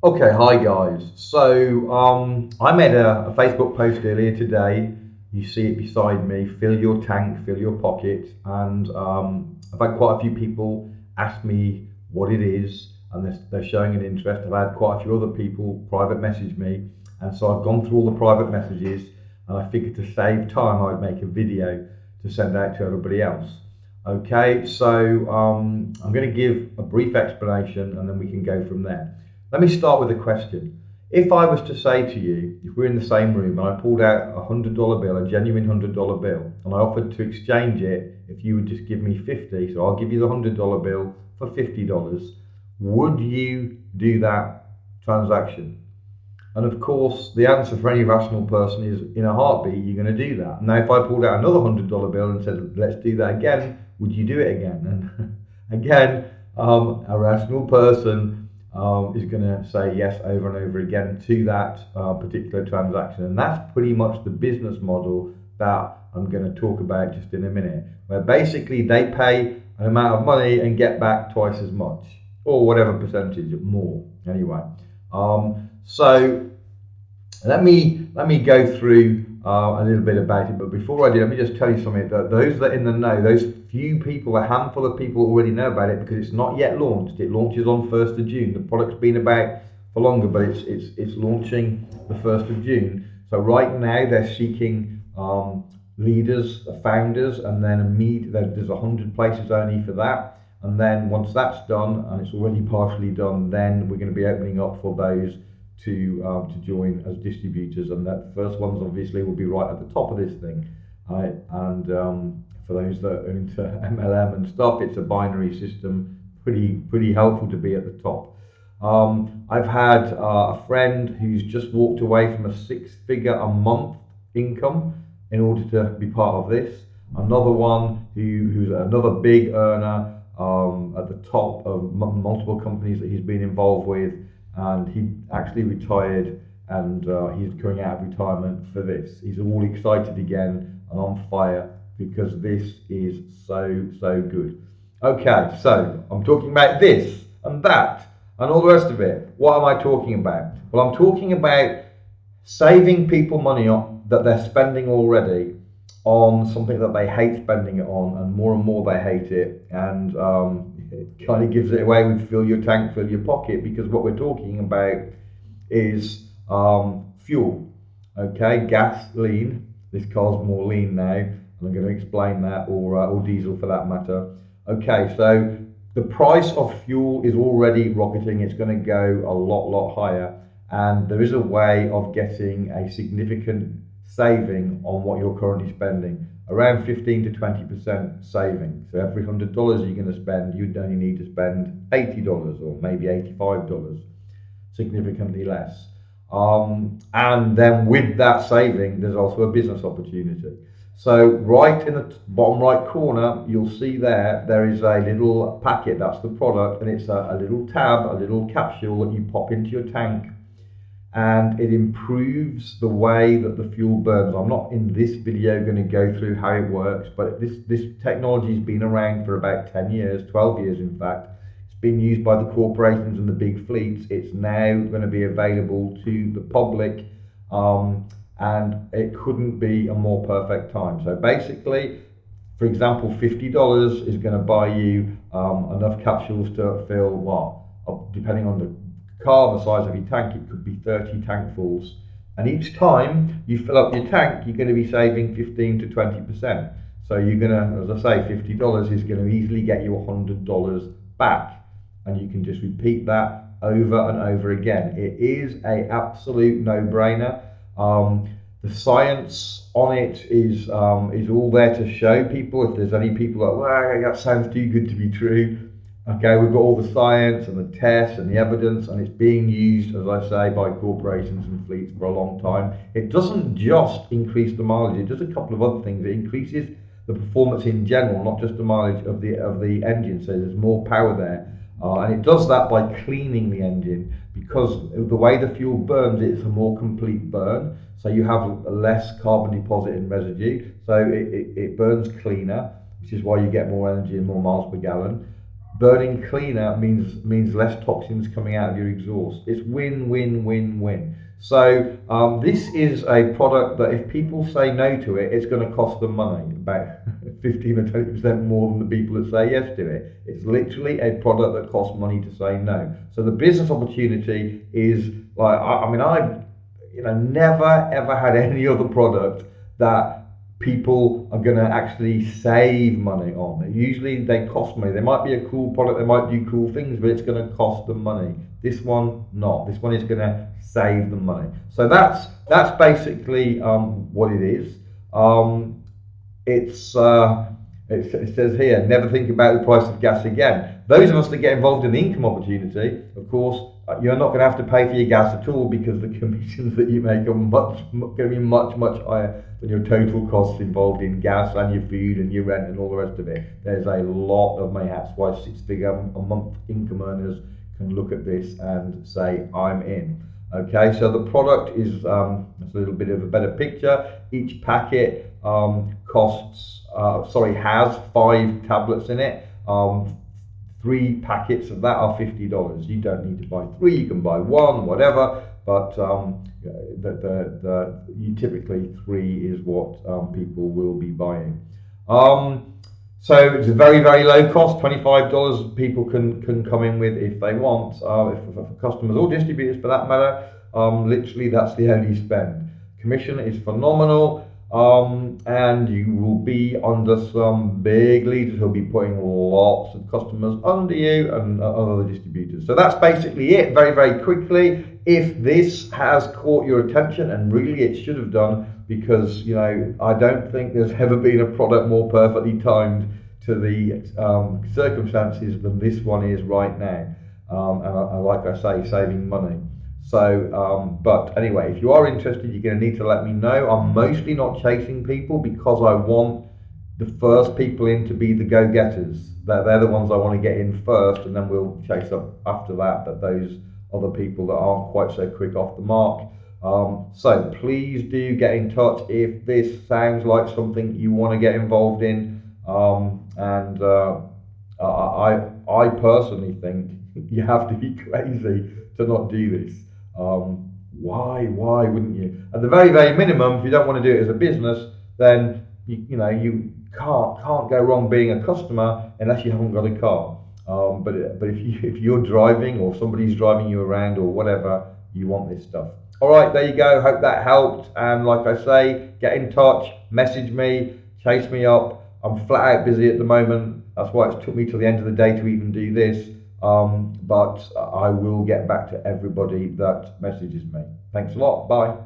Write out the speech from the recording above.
Okay, hi guys. I made a Facebook post earlier today. You see it beside me. Fill your tank, fill your pocket, and I've had quite a few people ask me what it is, and they're showing an interest. I've had quite a few other people private message me, and so I've gone through all the private messages, and I figured to save time, I'd make a video to send out to everybody else. Okay, I'm going to give a brief explanation, and then we can go from there. Let me start with a question. If I was to say to you, if we're in the same room and I pulled out $100 bill, a genuine $100 bill, and I offered to exchange it if you would just give me 50, so I'll give you the $100 bill for $50, would you do that transaction? And of course, the answer for any rational person is in a heartbeat, you're going to do that. Now, if I pulled out another $100 bill and said, let's do that again, would you do it again? And again, a rational person is going to say yes over and over again to that particular transaction. And that's pretty much the business model that I'm going to talk about just in a minute, where basically they pay an amount of money and get back twice as much, or whatever percentage more, anyway. So let me go through a little bit about it. But before I do, let me just tell you something. That those that are in the know, those few people, a handful of people already know about it because it's not yet launched. It launches on 1st of June. The product's been about for longer, but it's launching the 1st of June. So right now they're seeking leaders, founders, and then there's 100 places only for that. And then once that's done, and it's already partially done, then we're going to be opening up for those to join as distributors, and that first ones obviously will be right at the top of this thing. And For those that are into MLM and stuff, it's a binary system, pretty helpful to be at the top. I've had a friend who's just walked away from a six-figure a month income in order to be part of this. Another one who's another big earner at the top of multiple companies that he's been involved with, and he actually retired, and he's going out of retirement for this. He's all excited again and on fire because this is so good. Okay, so I'm talking about this and that and all the rest of it. What am I talking about? Well, I'm talking about saving people money that they're spending already on something that they hate spending it on, and more they hate it, and it kind of gives it away with fill your tank, fill your pocket, because what we're talking about is fuel. Okay, gasoline. This car's more lean now, and I'm going to explain that, or diesel for that matter. Okay, so the price of fuel is already rocketing. It's going to go a lot higher, and there is a way of getting a significant saving on what you're currently spending, around 15 to 20% saving. So every $100 you're going to spend, you'd only need to spend $80 or maybe $85, significantly less. And then with that saving, there's also a business opportunity. So right in the bottom right corner, you'll see there is a little packet. That's the product, and it's a little tab, a little capsule that you pop into your tank, and it improves the way that the fuel burns. I'm not in this video going to go through how it works, but this technology has been around for about 10 years, 12 years in fact. It's been used by the corporations and the big fleets. It's now going to be available to the public, and it couldn't be a more perfect time. So basically, for example, $50 is going to buy you enough capsules to fill, what, depending on the car, the size of your tank, it could be 30 tankfuls. And each time you fill up your tank, you're going to be saving 15 to 20%. So you're going to, as I say, $50 is going to easily get you $100 back. And you can just repeat that over and over again. It is an absolute no-brainer. The science on it is all there to show people. If there's any people that, well, that sounds too good to be true. Okay, we've got all the science and the tests and the evidence, and it's being used, as I say, by corporations and fleets for a long time. It doesn't just increase the mileage; it does a couple of other things. It increases the performance in general, not just the mileage of the engine. So there's more power there, and it does that by cleaning the engine, because the way the fuel burns, it's a more complete burn. So you have less carbon deposit and residue. So it burns cleaner, which is why you get more energy and more miles per gallon. burning cleaner means less toxins coming out of your exhaust. It's win, win, win, win. So this is a product that if people say no to it, it's going to cost them money, about 15 or 20% more than the people that say yes to it. It's literally a product that costs money to say no. So the business opportunity is like, I mean, I've never ever had any other product that people are going to actually save money on. Usually they cost money. They might be a cool product, they might do cool things, but it's going to cost them money. This one, not. This one is going to save them money. So that's basically what it is. It's it says here, never think about the price of gas again. Those of us that get involved in the income opportunity, of course, you're not going to have to pay for your gas at all, because the commissions that you make are going to be much higher than your total costs involved in gas and your food and your rent and all the rest of it. There's a lot of money. That's why six-figure a month income earners can look at this and say, I'm in. Okay, so the product is a little bit of a better picture. Each packet has 5 tablets in it. 3 packets of that are $50. You don't need to buy 3, you can buy 1, whatever, but typically 3 is what people will be buying. So it's a very, very low cost, $25 people can come in with if they want, if for customers or distributors for that matter. Literally that's the only spend. Commission is phenomenal. And you will be under some big leaders who'll be putting lots of customers under you and other distributors. So that's basically it, very, very quickly. If this has caught your attention, and really it should have done, because I don't think there's ever been a product more perfectly timed to the circumstances than this one is right now. And like I say, saving money. So, but anyway, if you are interested, you're going to need to let me know. I'm mostly not chasing people because I want the first people in to be the go-getters. They're the ones I want to get in first, and then we'll chase up after that, but those other people that aren't quite so quick off the mark. So please do get in touch if this sounds like something you want to get involved in. I personally think you have to be crazy to not do this. Why wouldn't you? At the very, very minimum, if you don't want to do it as a business, then you can't go wrong being a customer unless you haven't got a car. But if you're driving, or somebody's driving you around or whatever, you want this stuff. All right, there you go. Hope that helped. And like I say, get in touch, message me, chase me up. I'm flat out busy at the moment. That's why it's took me till the end of the day to even do this. But I will get back to everybody that messages me. Thanks a lot. Bye.